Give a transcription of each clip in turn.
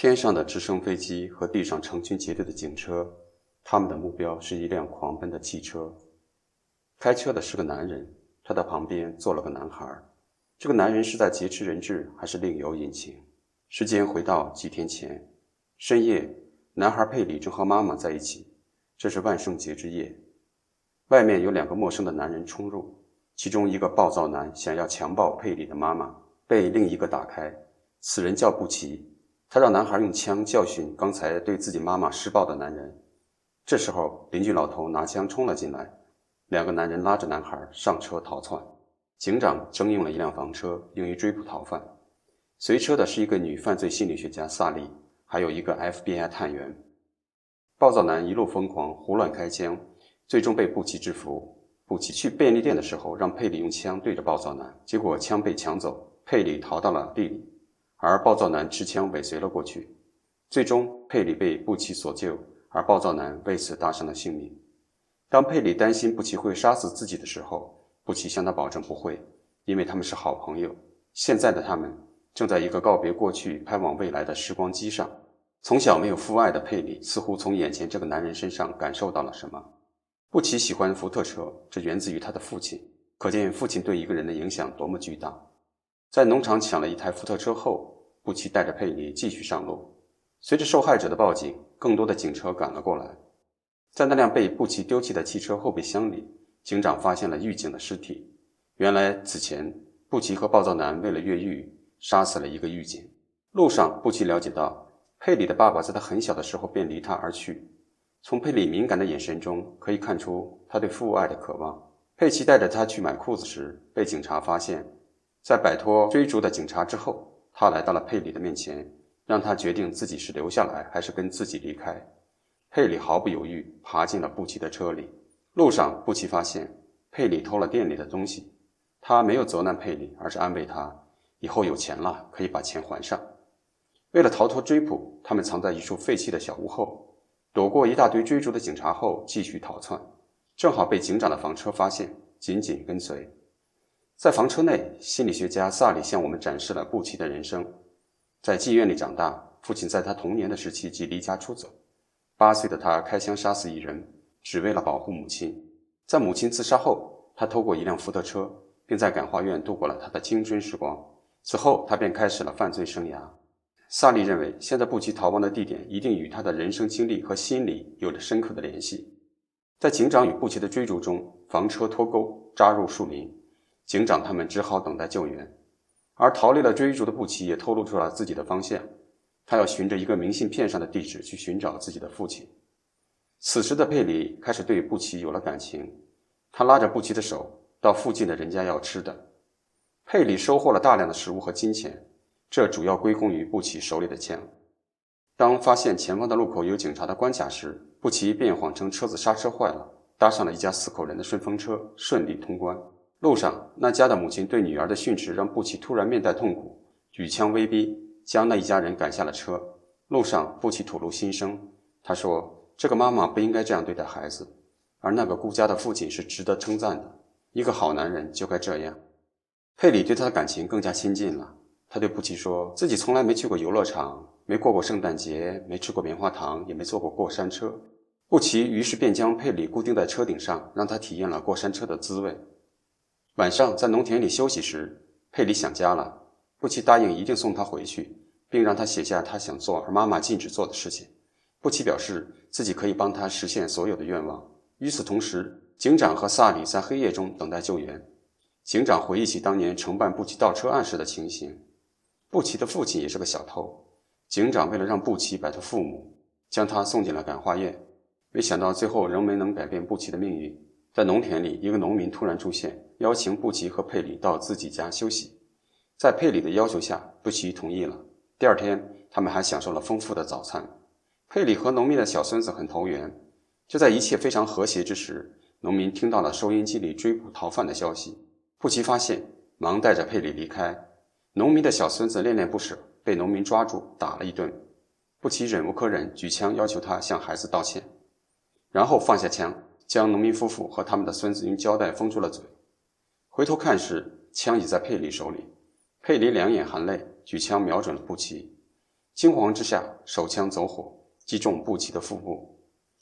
天上的直升飞机和地上成群结队的警车，他们的目标是一辆狂奔的汽车。开车的是个男人，他的旁边坐了个男孩。这个男人是在劫持人质，还是另有隐情？时间回到几天前，深夜，男孩佩里正和妈妈在一起。这是万圣节之夜，外面有两个陌生的男人冲入，其中一个暴躁男想要强暴佩里的妈妈，被另一个打开。此人叫布奇，他让男孩用枪教训刚才对自己妈妈施暴的男人。这时候，邻居老头拿枪冲了进来，两个男人拉着男孩上车逃窜。警长征用了一辆房车，用于追捕逃犯。随车的是一个女犯罪心理学家萨莉，还有一个 FBI 探员。暴躁男一路疯狂，胡乱开枪，最终被布奇制服。布奇去便利店的时候，让佩里用枪对着暴躁男，结果枪被抢走，佩里逃到了地里，而暴躁男持枪尾随了过去。最终，佩里被布奇所救，而暴躁男为此搭上了性命。当佩里担心布奇会杀死自己的时候，布奇向他保证不会，因为他们是好朋友。现在的他们正在一个告别过去、拍往未来的时光机上。从小没有父爱的佩里似乎从眼前这个男人身上感受到了什么。布奇喜欢福特车，这源自于他的父亲，可见父亲对一个人的影响多么巨大。在农场抢了一台福特车后，布奇带着佩里继续上路。随着受害者的报警，更多的警车赶了过来。在那辆被布奇丢弃的汽车后备箱里，警长发现了狱警的尸体。原来此前布奇和暴躁男为了越狱杀死了一个狱警。路上，布奇了解到佩里的爸爸在他很小的时候便离他而去。从佩里敏感的眼神中可以看出他对父爱的渴望。佩奇带着他去买裤子时被警察发现，在摆脱追逐的警察之后，他来到了佩里的面前，让他决定自己是留下来还是跟自己离开。佩里毫不犹豫爬进了布奇的车里。路上，布奇发现佩里偷了店里的东西，他没有责难佩里，而是安慰他，以后有钱了可以把钱还上。为了逃脱追捕，他们藏在一处废弃的小屋后，躲过一大堆追逐的警察后继续逃窜，正好被警长的房车发现，紧紧跟随。在房车内，心理学家萨里向我们展示了布奇的人生。在妓院里长大，父亲在他童年的时期即离家出走。8岁的他开枪杀死一人，只为了保护母亲。在母亲自杀后，他偷过一辆福特车，并在感化院度过了他的青春时光。此后，他便开始了犯罪生涯。萨利认为，现在布奇逃亡的地点一定与他的人生经历和心理有着深刻的联系。在警长与布奇的追逐中，房车脱钩，扎入树林，警长他们只好等待救援。而逃离了追逐的布奇也透露出了自己的方向，他要循着一个明信片上的地址去寻找自己的父亲。此时的佩里开始对布奇有了感情，他拉着布奇的手到附近的人家要吃的。佩里收获了大量的食物和金钱，这主要归功于布奇手里的枪。当发现前方的路口有警察的关卡时，布奇便谎称车子刹车坏了，搭上了一家4口人的顺风车，顺利通关。路上，那家的母亲对女儿的训斥让布奇突然面带痛苦，举枪威逼，将那一家人赶下了车。路上，布奇吐露心声，他说，这个妈妈不应该这样对待孩子，而那个顾家的父亲是值得称赞的，一个好男人就该这样。佩里对他的感情更加亲近了。他对布奇说，自己从来没去过游乐场，没过过圣诞节，没吃过棉花糖，也没坐过过山车。布奇于是便将佩里固定在车顶上，让他体验了过山车的滋味。晚上在农田里休息时，佩里想家了，布奇答应一定送他回去，并让他写下他想做而妈妈禁止做的事情。布奇表示自己可以帮他实现所有的愿望。与此同时，警长和萨里在黑夜中等待救援。警长回忆起当年承办布奇盗车案时的情形。布奇的父亲也是个小偷，警长为了让布奇摆脱父母，将他送进了感化院，没想到最后仍没能改变布奇的命运。在农田里，一个农民突然出现，邀请布奇和佩里到自己家休息。在佩里的要求下，布奇同意了。第二天，他们还享受了丰富的早餐。佩里和农民的小孙子很投缘。就在一切非常和谐之时，农民听到了收音机里追捕逃犯的消息。布奇发现，忙带着佩里离开。农民的小孙子恋恋不舍，被农民抓住打了一顿。布奇忍无可忍，举枪要求他向孩子道歉，然后放下枪，将农民夫妇和他们的孙子用胶带封住了嘴。回头看时，枪已在佩里手里。佩里两眼含泪，举枪瞄准了布奇。惊慌之下，手枪走火，击中布奇的腹部。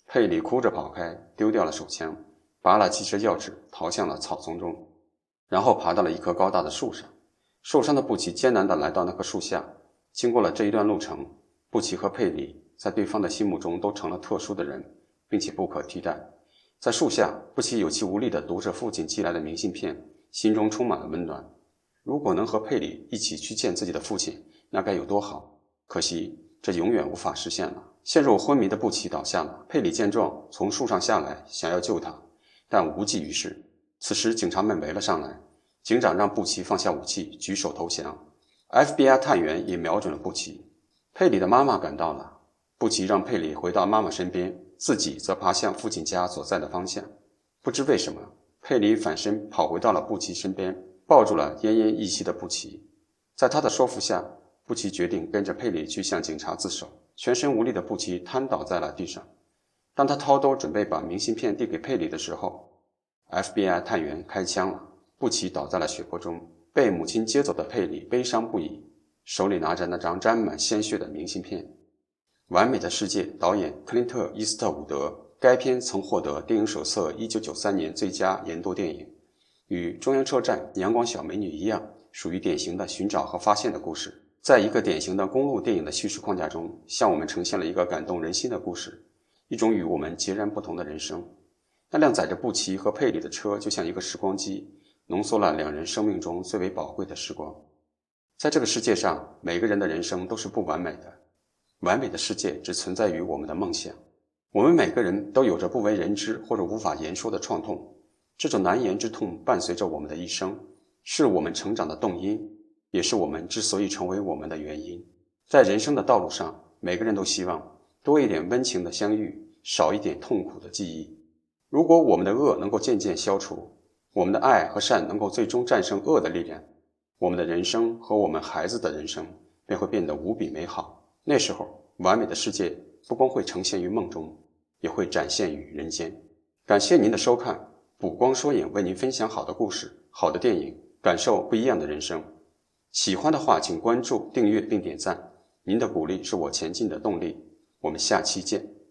佩里哭着跑开，丢掉了手枪，拔了汽车钥匙，逃向了草丛中，然后爬到了一棵高大的树上。受伤的布奇艰难地来到那棵树下。经过了这一段路程，布奇和佩里在对方的心目中都成了特殊的人，并且不可替代。在树下，布奇有气无力地读着父亲寄来的明信片，心中充满了温暖。如果能和佩里一起去见自己的父亲，那该有多好。可惜这永远无法实现了。陷入昏迷的布奇倒下了，佩里见状从树上下来，想要救他，但无济于事。此时警察们围了上来，警长让布奇放下武器，举手投降。FBI 探员也瞄准了布奇。佩里的妈妈赶到了，布奇让佩里回到妈妈身边，自己则爬向父亲家所在的方向。不知为什么，佩里反身跑回到了布奇身边，抱住了奄奄一息的布奇。在他的说服下，布奇决定跟着佩里去向警察自首。全身无力的布奇瘫倒在了地上。当他掏兜准备把明信片递给佩里的时候， FBI 探员开枪了，布奇倒在了血泊中。被母亲接走的佩里悲伤不已，手里拿着那张沾满鲜血的明信片。完美的世界导演克林特·伊斯特伍德，该片曾获得电影手册1993年最佳年度电影。与中央车站阳光小美女一样，属于典型的寻找和发现的故事。在一个典型的公路电影的叙事框架中，向我们呈现了一个感动人心的故事，一种与我们截然不同的人生。那辆载着布奇和佩里的车就像一个时光机，浓缩了两人生命中最为宝贵的时光。在这个世界上，每个人的人生都是不完美的，完美的世界只存在于我们的梦想。我们每个人都有着不为人知或者无法言说的创痛，这种难言之痛伴随着我们的一生，是我们成长的动因，也是我们之所以成为我们的原因。在人生的道路上，每个人都希望多一点温情的相遇，少一点痛苦的记忆。如果我们的恶能够渐渐消除，我们的爱和善能够最终战胜恶的力量，我们的人生和我们孩子的人生便会变得无比美好。那时候，完美的世界不光会呈现于梦中，也会展现于人间。感谢您的收看，补光说影为您分享好的故事、好的电影，感受不一样的人生。喜欢的话请关注、订阅并点赞，您的鼓励是我前进的动力。我们下期见。